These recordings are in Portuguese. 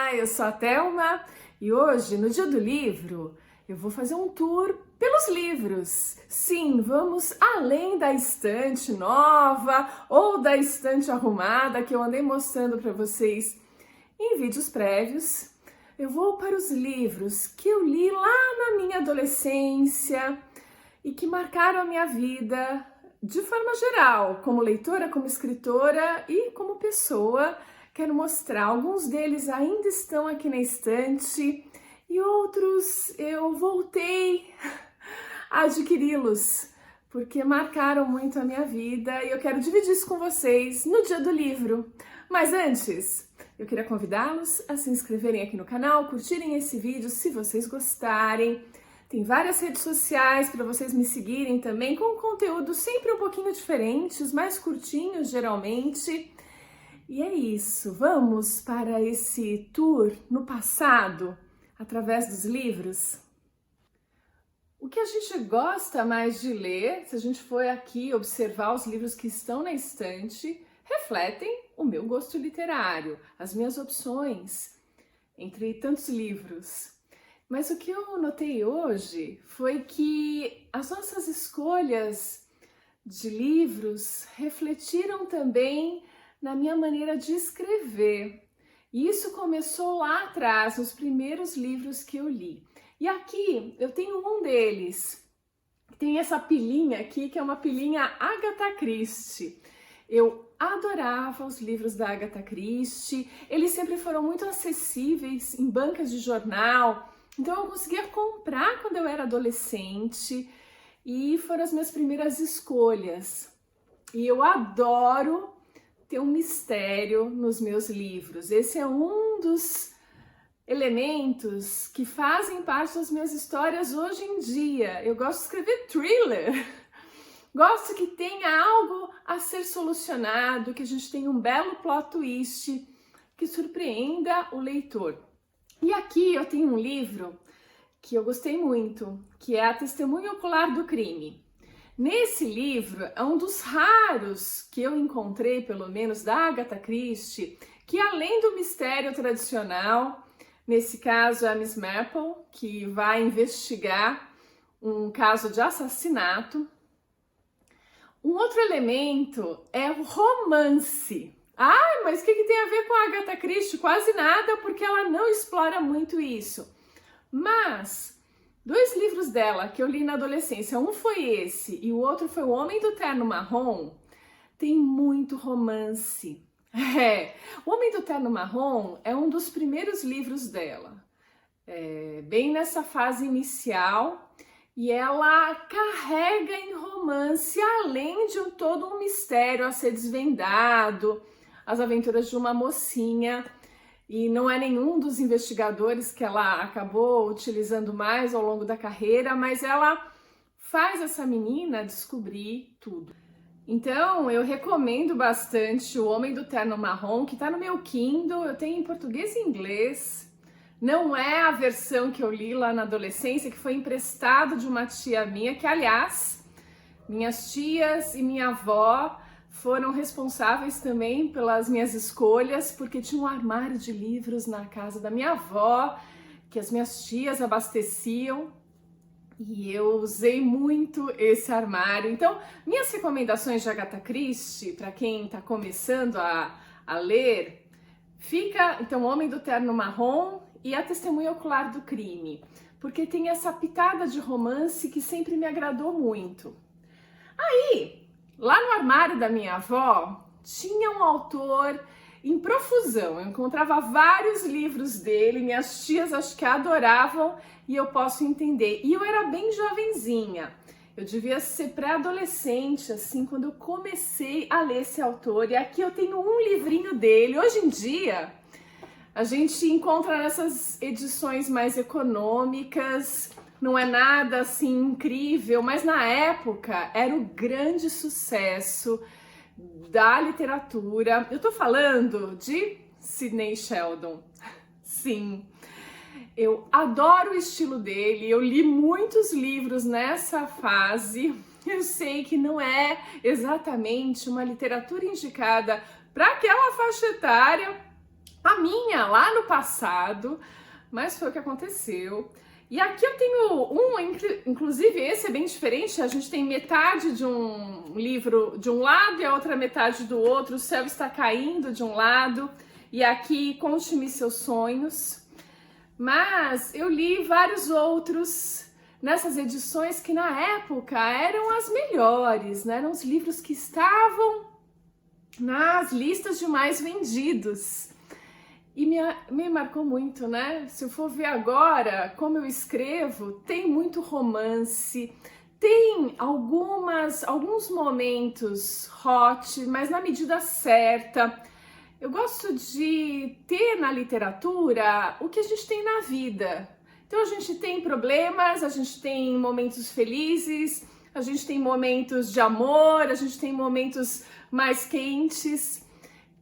Olá, eu sou a Thelma e hoje, no Dia do Livro, eu vou fazer um tour pelos livros. Sim, vamos além da estante nova ou da estante arrumada que eu andei mostrando para vocês em vídeos prévios. Eu vou para os livros que eu li lá na minha adolescência e que marcaram a minha vida de forma geral, como leitora, como escritora e como pessoa. Quero mostrar, alguns deles ainda estão aqui na estante e outros eu voltei a adquiri-los porque marcaram muito a minha vida e eu quero dividir isso com vocês no Dia do Livro. Mas antes, eu queria convidá-los a se inscreverem aqui no canal, curtirem esse vídeo se vocês gostarem. Tem várias redes sociais para vocês me seguirem também, com conteúdo sempre um pouquinho diferente, os mais curtinhos geralmente. E é isso, vamos para esse tour no passado, através dos livros? O que a gente gosta mais de ler, se a gente for aqui observar os livros que estão na estante, refletem o meu gosto literário, as minhas opções, entre tantos livros. Mas o que eu notei hoje foi que as nossas escolhas de livros refletiram também na minha maneira de escrever. E isso começou lá atrás, nos primeiros livros que eu li. E aqui eu tenho um deles, tem essa pilinha aqui, que é uma pilinha Agatha Christie. Eu adorava os livros da Agatha Christie, eles sempre foram muito acessíveis em bancas de jornal, então eu conseguia comprar quando eu era adolescente e foram as minhas primeiras escolhas. E eu adoro ter um mistério nos meus livros. Esse é um dos elementos que fazem parte das minhas histórias hoje em dia. Eu gosto de escrever thriller. Gosto que tenha algo a ser solucionado, que a gente tenha um belo plot twist que surpreenda o leitor. E aqui eu tenho um livro que eu gostei muito, que é A Testemunha Ocular do Crime. Nesse livro, é um dos raros que eu encontrei, pelo menos da Agatha Christie, que além do mistério tradicional, nesse caso é a Miss Marple, que vai investigar um caso de assassinato, um outro elemento é o romance. Ah, mas o que tem a ver com a Agatha Christie? Quase nada, porque ela não explora muito isso. Mas dois livros dela que eu li na adolescência, um foi esse e o outro foi O Homem do Terno Marrom, tem muito romance. O Homem do Terno Marrom é um dos primeiros livros dela, bem nessa fase inicial, e ela carrega em romance, além de todo um mistério a ser desvendado, as aventuras de uma mocinha. E não é nenhum dos investigadores que ela acabou utilizando mais ao longo da carreira, mas ela faz essa menina descobrir tudo. Então, eu recomendo bastante O Homem do Terno Marrom, que está no meu Kindle, eu tenho em português e inglês. Não é a versão que eu li lá na adolescência, que foi emprestado de uma tia minha, que, aliás, minhas tias e minha avó foram responsáveis também pelas minhas escolhas, porque tinha um armário de livros na casa da minha avó, que as minhas tias abasteciam, e eu usei muito esse armário. Então, minhas recomendações de Agatha Christie, para quem está começando a ler, fica, então, O Homem do Terno Marrom e A Testemunha Ocular do Crime, porque tem essa pitada de romance que sempre me agradou muito. Aí, lá no armário da minha avó, tinha um autor em profusão. Eu encontrava vários livros dele, minhas tias acho que adoravam e eu posso entender. E eu era bem jovenzinha, eu devia ser pré-adolescente, assim, quando eu comecei a ler esse autor. E aqui eu tenho um livrinho dele. Hoje em dia, a gente encontra nessas edições mais econômicas, não é nada assim incrível, mas na época era o grande sucesso da literatura. Eu tô falando de Sidney Sheldon. Sim, eu adoro o estilo dele, eu li muitos livros nessa fase. Eu sei que não é exatamente uma literatura indicada para aquela faixa etária, a minha lá no passado, mas foi o que aconteceu. E aqui eu tenho inclusive esse é bem diferente, a gente tem metade de um livro de um lado e a outra metade do outro, o céu está caindo de um lado, e aqui Conte-me seus sonhos. Mas eu li vários outros nessas edições que na época eram as melhores, né? Eram os livros que estavam nas listas de mais vendidos. E me marcou muito, né? Se eu for ver agora como eu escrevo, tem muito romance, tem alguns momentos hot, mas na medida certa. Eu gosto de ter na literatura o que a gente tem na vida. Então a gente tem problemas, a gente tem momentos felizes, a gente tem momentos de amor, a gente tem momentos mais quentes.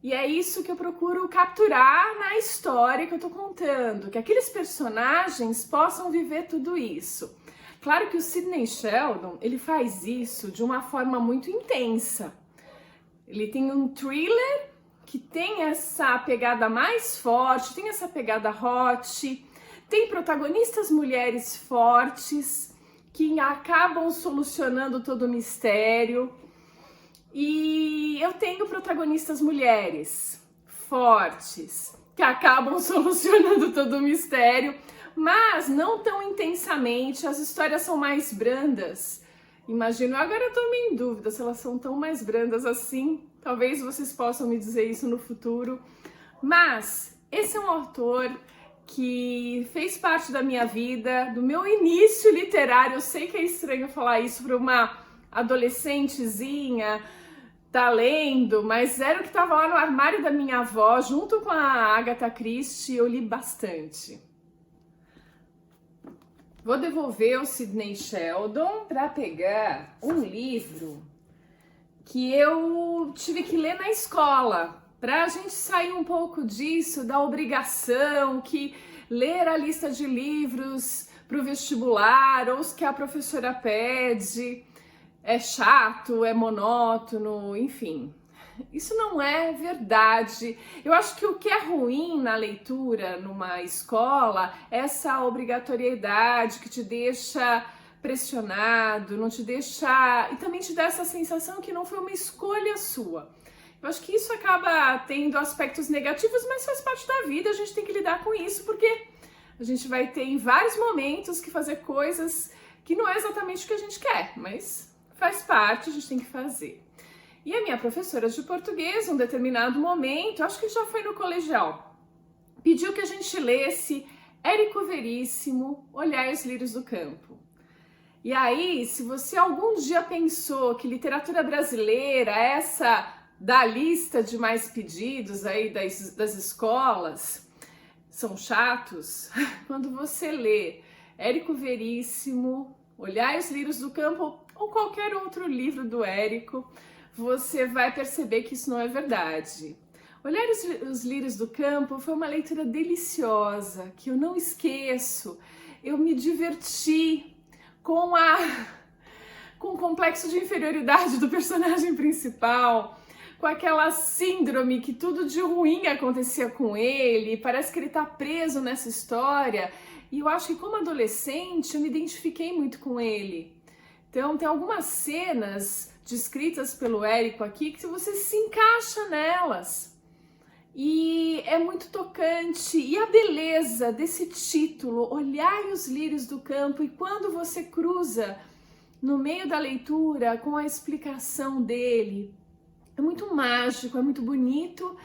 E é isso que eu procuro capturar na história que eu tô contando, que aqueles personagens possam viver tudo isso. Claro que o Sidney Sheldon, ele faz isso de uma forma muito intensa. Ele tem um thriller que tem essa pegada mais forte, tem essa pegada hot, tem protagonistas mulheres fortes que acabam solucionando todo o mistério. E eu tenho protagonistas mulheres fortes que acabam solucionando todo o mistério, mas não tão intensamente, as histórias são mais brandas. Imagino, agora eu tô meio em dúvida se elas são tão mais brandas assim. Talvez vocês possam me dizer isso no futuro. Mas esse é um autor que fez parte da minha vida, do meu início literário. Eu sei que é estranho falar isso para uma adolescentezinha, tá lendo, mas era o que estava lá no armário da minha avó, junto com a Agatha Christie, eu li bastante. Vou devolver o Sidney Sheldon para pegar um livro que eu tive que ler na escola, para a gente sair um pouco disso, da obrigação que ler a lista de livros para o vestibular, ou os que a professora pede, é chato, é monótono, enfim. Isso não é verdade. Eu acho que o que é ruim na leitura numa escola é essa obrigatoriedade que te deixa pressionado, não te deixa... e também te dá essa sensação que não foi uma escolha sua. Eu acho que isso acaba tendo aspectos negativos, mas faz parte da vida, a gente tem que lidar com isso, porque a gente vai ter em vários momentos que fazer coisas que não é exatamente o que a gente quer, mas faz parte, a gente tem que fazer. E a minha professora de português, em um determinado momento, acho que já foi no colegial, pediu que a gente lesse Érico Veríssimo, Olhai os Lírios do Campo. E aí, se você algum dia pensou que literatura brasileira, essa da lista de mais pedidos aí das escolas, são chatos, quando você lê Érico Veríssimo, Olhai os Lírios do Campo ou qualquer outro livro do Érico, você vai perceber que isso não é verdade. Olhar os Lírios do Campo foi uma leitura deliciosa, que eu não esqueço. Eu me diverti com o complexo de inferioridade do personagem principal, com aquela síndrome que tudo de ruim acontecia com ele, parece que ele tá preso nessa história, e eu acho que como adolescente eu me identifiquei muito com ele. Então tem algumas cenas descritas pelo Érico aqui que você se encaixa nelas. E é muito tocante. E a beleza desse título, Olhai os Lírios do Campo, e quando você cruza no meio da leitura com a explicação dele, é muito mágico, é muito bonito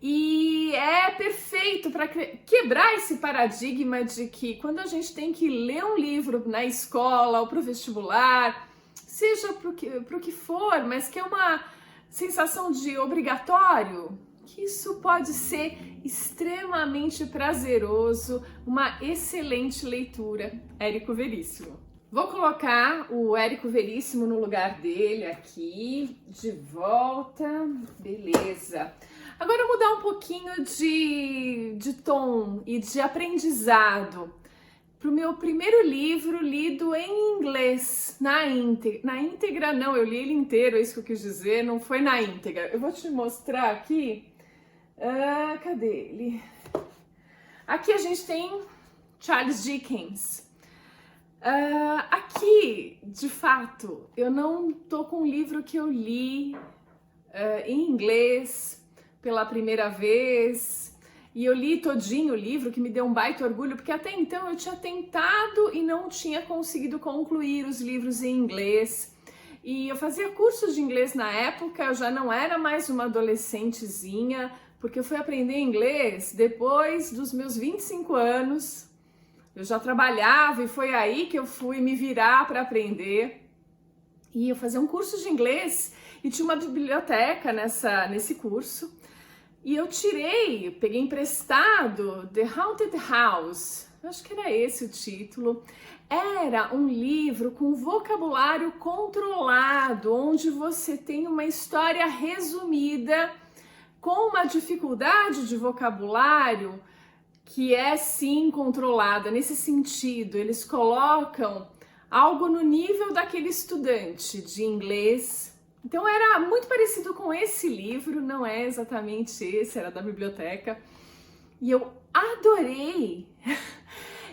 e é perfeito para quebrar esse paradigma de que quando a gente tem que ler um livro na escola ou para o vestibular, seja para o que for, mas que é uma sensação de obrigatório, que isso pode ser extremamente prazeroso, uma excelente leitura. Érico Veríssimo. Vou colocar o Érico Veríssimo no lugar dele aqui, de volta, beleza. Agora mudar um pouquinho de tom e de aprendizado para o meu primeiro livro lido em inglês, na íntegra não, eu li ele inteiro, é isso que eu quis dizer, não foi na íntegra. Eu vou te mostrar aqui Cadê ele? Aqui a gente tem Charles Dickens. Aqui, de fato, eu não tô com um livro que eu li em inglês pela primeira vez, e eu li todinho o livro, que me deu um baita orgulho, porque até então eu tinha tentado e não tinha conseguido concluir os livros em inglês. E eu fazia cursos de inglês na época, eu já não era mais uma adolescentezinha, porque eu fui aprender inglês depois dos meus 25 anos. Eu já trabalhava e foi aí que eu fui me virar para aprender. E eu fazia um curso de inglês e tinha uma biblioteca nesse curso. E eu peguei emprestado The Haunted House, acho que era esse o título. Era um livro com vocabulário controlado, onde você tem uma história resumida com uma dificuldade de vocabulário que é sim controlada. Nesse sentido, eles colocam algo no nível daquele estudante de inglês. Então era muito parecido com esse livro, não é exatamente esse, era da biblioteca. E eu adorei!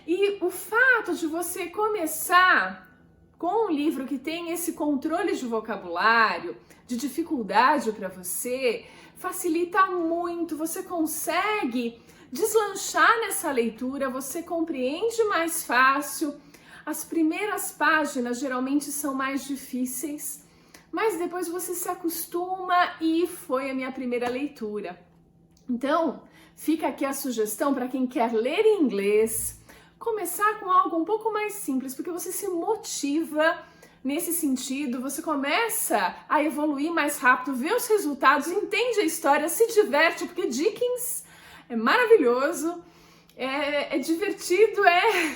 E o fato de você começar com um livro que tem esse controle de vocabulário, de dificuldade para você, facilita muito, você consegue deslanchar nessa leitura, você compreende mais fácil. As primeiras páginas geralmente são mais difíceis, mas depois você se acostuma e foi a minha primeira leitura. Então, fica aqui a sugestão para quem quer ler em inglês, começar com algo um pouco mais simples, porque você se motiva nesse sentido, você começa a evoluir mais rápido, vê os resultados, entende a história, se diverte, porque Dickens é maravilhoso, é divertido, é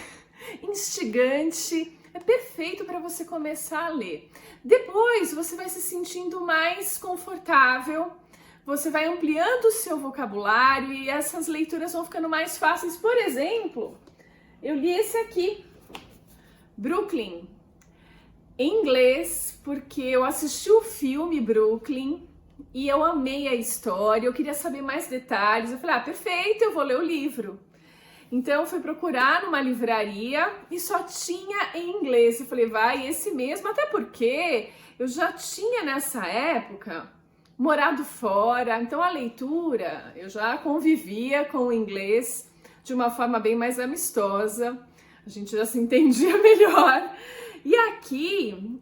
instigante, é perfeito para você começar a ler. Depois você vai se sentindo mais confortável, você vai ampliando o seu vocabulário e essas leituras vão ficando mais fáceis. Por exemplo, eu li esse aqui, Brooklyn, em inglês, porque eu assisti o filme Brooklyn e eu amei a história, eu queria saber mais detalhes. Eu falei, perfeito, eu vou ler o livro. Então eu fui procurar numa livraria e só tinha em inglês. Eu falei, vai esse mesmo, até porque eu já tinha nessa época morado fora, então a leitura eu já convivia com o inglês de uma forma bem mais amistosa, a gente já se entendia melhor. E aqui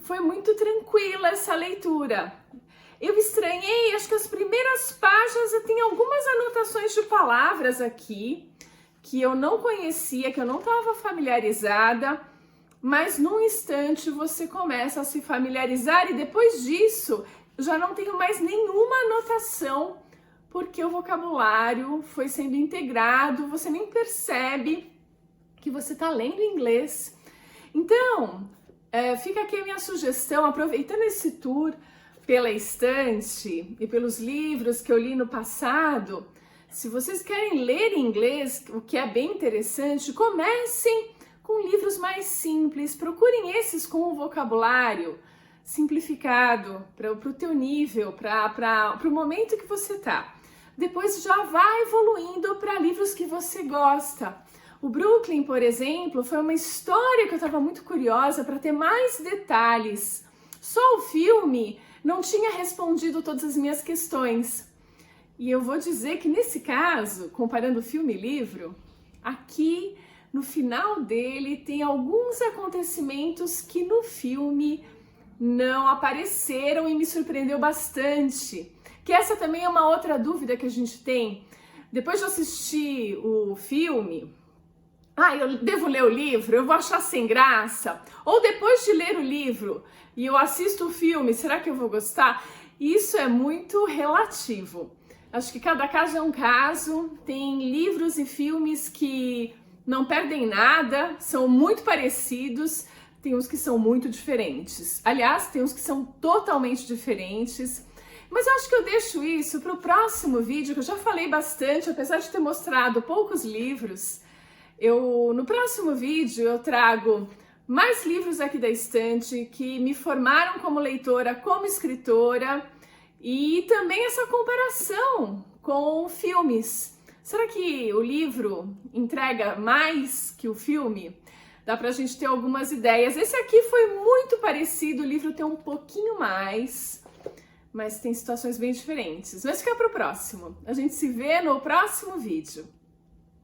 foi muito tranquila essa leitura. Eu estranhei, acho que as primeiras páginas eu tenho algumas anotações de palavras aqui que eu não conhecia, que eu não estava familiarizada, mas num instante você começa a se familiarizar e depois disso eu já não tenho mais nenhuma anotação, porque o vocabulário foi sendo integrado, você nem percebe que você está lendo inglês. Então, fica aqui a minha sugestão, aproveitando esse tour pela estante e pelos livros que eu li no passado, se vocês querem ler em inglês, o que é bem interessante, comecem com livros mais simples, procurem esses com o vocabulário simplificado para o teu nível, para o momento que você está. Depois já vai evoluindo para livros que você gosta. O Brooklyn, por exemplo, foi uma história que eu estava muito curiosa para ter mais detalhes. Só o filme não tinha respondido todas as minhas questões. E eu vou dizer que nesse caso, comparando filme e livro, aqui no final dele tem alguns acontecimentos que no filme não apareceram e me surpreendeu bastante. Que essa também é uma outra dúvida que a gente tem. Depois de assistir o filme, eu devo ler o livro, eu vou achar sem graça. Ou depois de ler o livro e eu assisto o filme, será que eu vou gostar? Isso é muito relativo. Acho que cada caso é um caso. Tem livros e filmes que não perdem nada, são muito parecidos. Tem uns que são muito diferentes. Aliás, tem uns que são totalmente diferentes. Mas eu acho que eu deixo isso para o próximo vídeo, que eu já falei bastante, apesar de ter mostrado poucos livros. No próximo vídeo eu trago mais livros aqui da estante que me formaram como leitora, como escritora, e também essa comparação com filmes. Será que o livro entrega mais que o filme? Dá pra gente ter algumas ideias. Esse aqui foi muito parecido, o livro tem um pouquinho mais, mas tem situações bem diferentes. Mas fica pro próximo. A gente se vê no próximo vídeo.